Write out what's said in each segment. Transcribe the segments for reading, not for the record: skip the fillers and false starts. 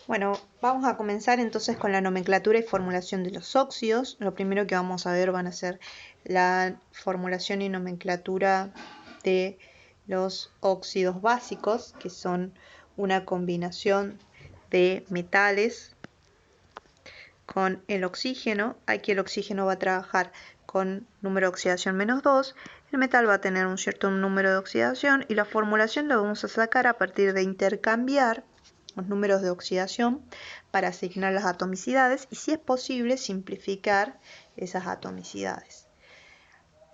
Bueno, vamos a comenzar entonces con la nomenclatura y formulación de los óxidos. Lo primero que vamos a ver van a ser la formulación y nomenclatura de los óxidos básicos, que son una combinación de metales con el oxígeno. Aquí el oxígeno va a trabajar con número de oxidación -2, el metal va a tener un cierto número de oxidación y la formulación la vamos a sacar a partir de intercambiar los números de oxidación para asignar las atomicidades y, si es posible, simplificar esas atomicidades.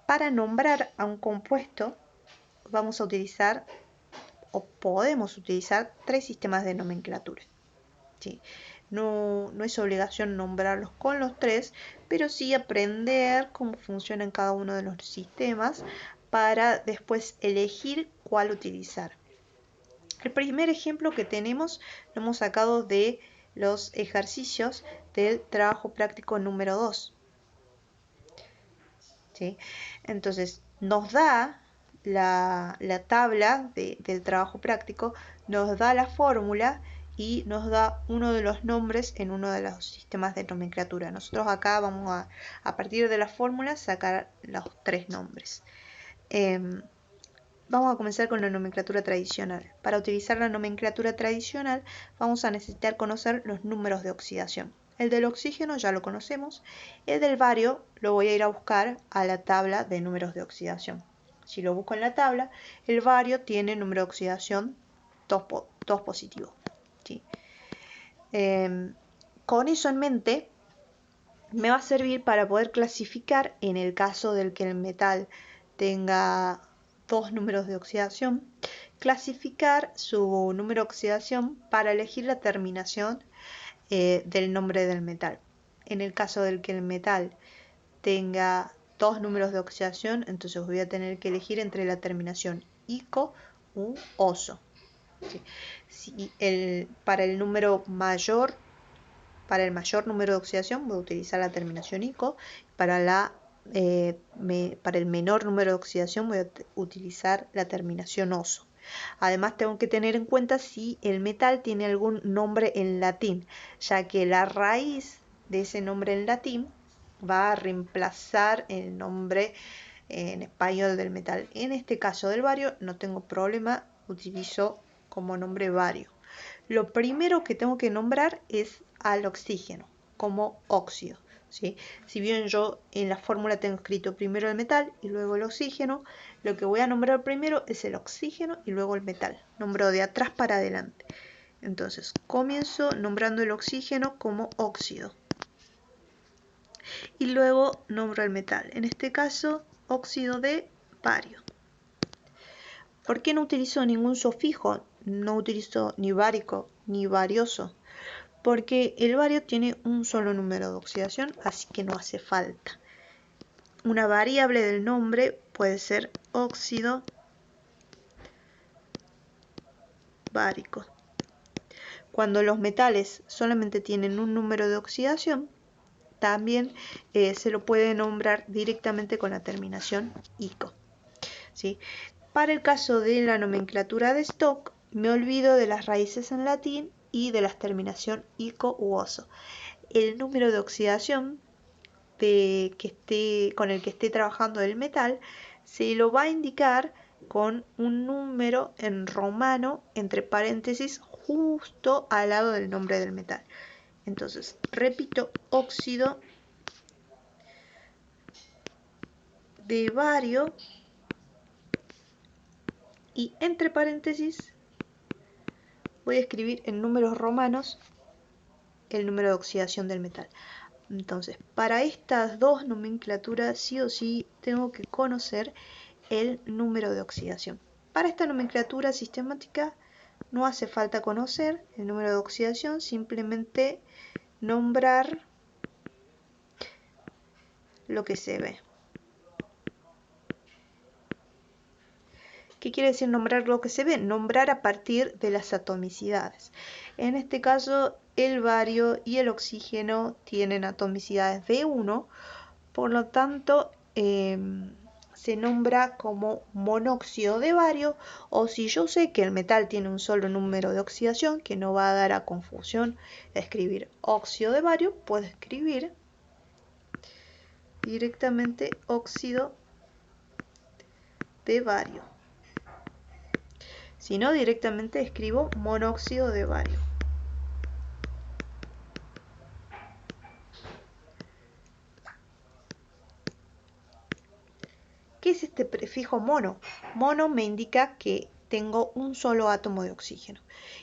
Para nombrar a un compuesto vamos a utilizar o podemos utilizar tres sistemas de nomenclatura. ¿Sí? No es obligación nombrarlos con los tres, pero sí aprender cómo funcionan cada uno de los sistemas para después elegir cuál utilizar. El primer ejemplo que tenemos lo hemos sacado de los ejercicios del trabajo práctico número 2. ¿Sí? Entonces nos da la tabla del trabajo práctico, nos da la fórmula y nos da uno de los nombres en uno de los sistemas de nomenclatura. Nosotros acá vamos a partir de la fórmula, sacar los tres nombres. Vamos a comenzar con la nomenclatura tradicional. Para utilizar la nomenclatura tradicional vamos a necesitar conocer los números de oxidación. El del oxígeno ya lo conocemos, el del bario lo voy a ir a buscar a la tabla de números de oxidación. Si lo busco en la tabla, el bario tiene número de oxidación 2 positivo. ¿Sí? Con eso en mente, me va a servir para poder clasificar, en el caso del que el metal tenga 2 números de oxidación, clasificar su número de oxidación para elegir la terminación del nombre del metal. En el caso del que el metal tenga 2 números de oxidación, entonces voy a tener que elegir entre la terminación ico u oso. ¿Sí? Para el mayor número de oxidación voy a utilizar la terminación ico. Para el menor número de oxidación voy a utilizar la terminación oso. Además tengo que tener en cuenta si el metal tiene algún nombre en latín, ya que la raíz de ese nombre en latín va a reemplazar el nombre en español del metal. En este caso del bario no tengo problema, utilizo como nombre bario. Lo primero que tengo que nombrar es al oxígeno como óxido. ¿Sí? Si bien yo en la fórmula tengo escrito primero el metal y luego el oxígeno, lo que voy a nombrar primero es el oxígeno y luego el metal. Nombro de atrás para adelante. Entonces comienzo nombrando el oxígeno como óxido. Y luego nombro el metal. En este caso, óxido de bario. ¿Por qué no utilizo ningún sufijo? No utilizo ni bárico ni barioso, porque el bario tiene un solo número de oxidación, así que no hace falta. Una variable del nombre puede ser óxido bárico. Cuando los metales solamente tienen un número de oxidación, también se lo puede nombrar directamente con la terminación ico. ¿Sí? Para el caso de la nomenclatura de Stock, me olvido de las raíces en latín y de la terminación ico u oso. El número de oxidación con el que esté trabajando el metal se lo va a indicar con un número en romano entre paréntesis justo al lado del nombre del metal. Entonces, repito, óxido de bario y entre paréntesis voy a escribir en números romanos el número de oxidación del metal. Entonces, para estas dos nomenclaturas sí o sí tengo que conocer el número de oxidación. Para esta nomenclatura sistemática no hace falta conocer el número de oxidación, simplemente nombrar lo que se ve. ¿Qué quiere decir nombrar lo que se ve? Nombrar a partir de las atomicidades. En este caso, el bario y el oxígeno tienen atomicidades de 1, por lo tanto, se nombra como monóxido de bario, o si yo sé que el metal tiene un solo número de oxidación, que no va a dar a confusión escribir óxido de bario, puedo escribir directamente óxido de bario. Si no, directamente escribo monóxido de bario. ¿Qué es este prefijo mono? Mono me indica que tengo un solo átomo de oxígeno.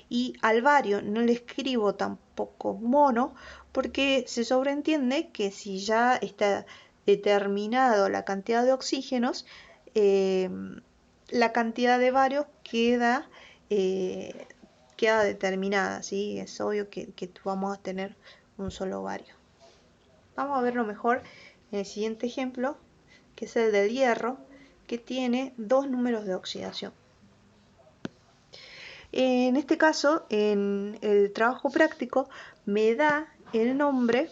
Y al bario no le escribo tampoco mono porque se sobreentiende que si ya está determinado la cantidad de oxígenos, la cantidad de barios queda determinada, ¿sí? Es obvio que vamos a tener un solo bario. Vamos a verlo mejor en el siguiente ejemplo, que es el del hierro, que tiene dos números de oxidación. En este caso, en el trabajo práctico, me da el nombre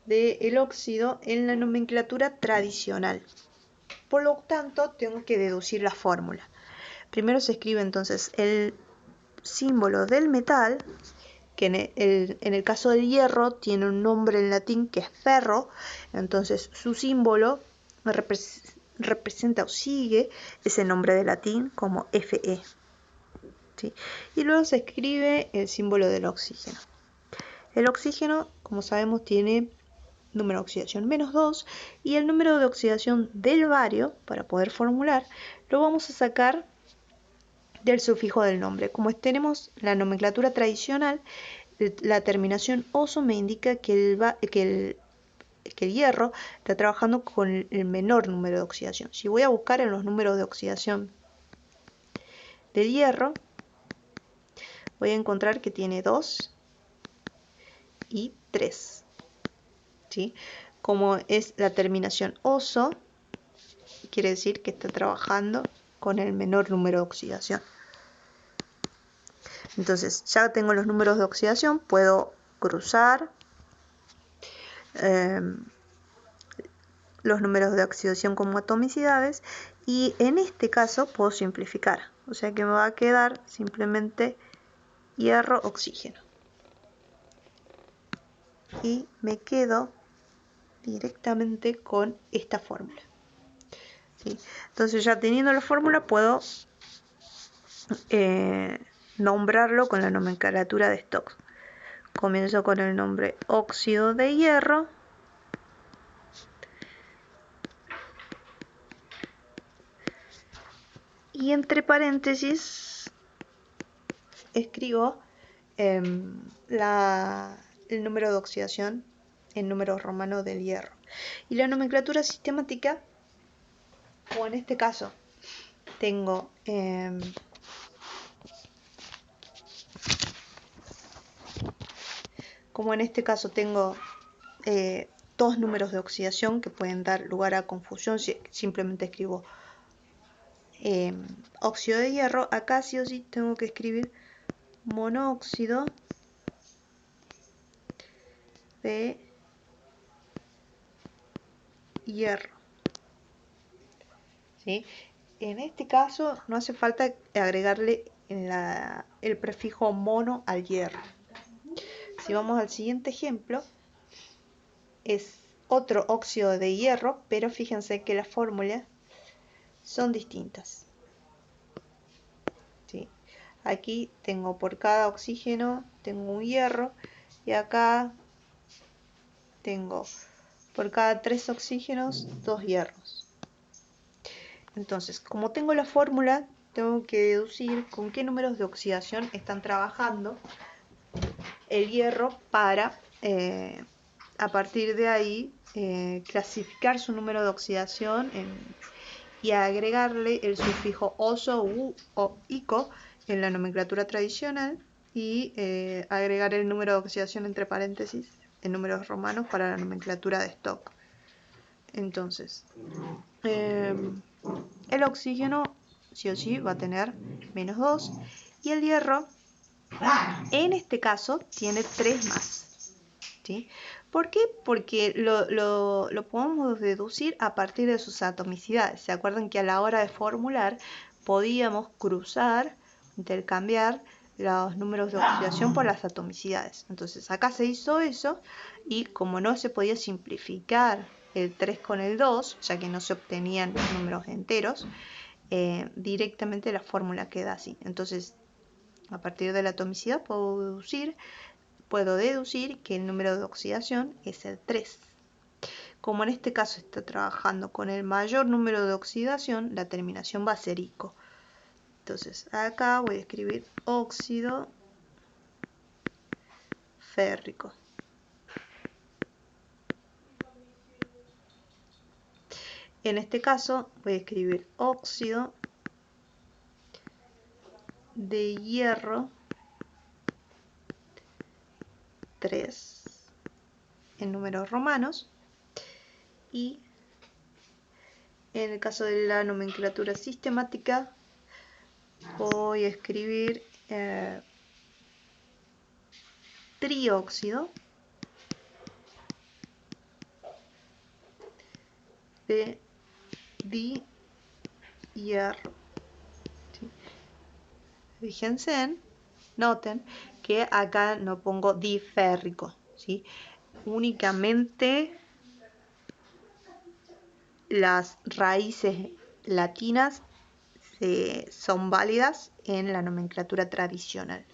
del óxido en la nomenclatura tradicional. Por lo tanto, tengo que deducir la fórmula. Primero se escribe entonces el símbolo del metal, que en el caso del hierro tiene un nombre en latín que es ferro, entonces su símbolo representa o sigue ese nombre de latín como Fe. ¿Sí? Y luego se escribe el símbolo del oxígeno. El oxígeno, como sabemos, tiene número de oxidación -2 y el número de oxidación del bario, para poder formular, lo vamos a sacar del sufijo del nombre. Como tenemos la nomenclatura tradicional, la terminación oso me indica que el hierro está trabajando con el menor número de oxidación. Si voy a buscar en los números de oxidación del hierro, voy a encontrar que tiene 2 y 3. ¿Sí? Como es la terminación oso, quiere decir que está trabajando con el menor número de oxidación. Entonces, ya tengo los números de oxidación, puedo cruzar los números de oxidación como atomicidades y en este caso puedo simplificar, o sea que me va a quedar simplemente hierro oxígeno y me quedo directamente con esta fórmula. ¿Sí? Entonces, ya teniendo la fórmula, puedo nombrarlo con la nomenclatura de Stokes. Comienzo con el nombre óxido de hierro y entre paréntesis escribo el número de oxidación en números romanos del hierro. Y la nomenclatura sistemática, o en este caso tengo dos números de oxidación que pueden dar lugar a confusión si simplemente escribo óxido de hierro. Acá sí o sí tengo que escribir monóxido de hierro. ¿Sí? En este caso no hace falta agregarle el prefijo mono al hierro. Si vamos al siguiente ejemplo, es otro óxido de hierro, pero fíjense que las fórmulas son distintas. ¿Sí? Aquí tengo por cada oxígeno tengo un hierro y acá tengo por cada 3 oxígenos 2 hierros. Entonces, como tengo la fórmula, tengo que deducir con qué números de oxidación están trabajando el hierro para, a partir de ahí, clasificar su número de oxidación y agregarle el sufijo oso, u o ico en la nomenclatura tradicional y agregar el número de oxidación entre paréntesis en números romanos para la nomenclatura de Stokes. Entonces, el oxígeno sí o sí va a tener -2 y el hierro en este caso tiene 3 más. ¿Sí? ¿Por qué? Porque lo podemos deducir a partir de sus atomicidades. ¿Se acuerdan que a la hora de formular podíamos cruzar, intercambiar los números de oxidación por las atomicidades? Entonces acá se hizo eso y como no se podía simplificar el 3 con el 2, ya que no se obtenían los números enteros, directamente la fórmula queda así. Entonces, a partir de la atomicidad puedo deducir que el número de oxidación es el 3. Como en este caso está trabajando con el mayor número de oxidación, la terminación va a ser ico. Entonces acá voy a escribir óxido férrico. En este caso voy a escribir óxido de hierro 3 en números romanos, y en el caso de la nomenclatura sistemática voy a escribir trióxido de dihierro. ¿Sí? Fíjense, noten que acá no pongo diférrico, ¿sí? Únicamente las raíces latinas son válidas en la nomenclatura tradicional.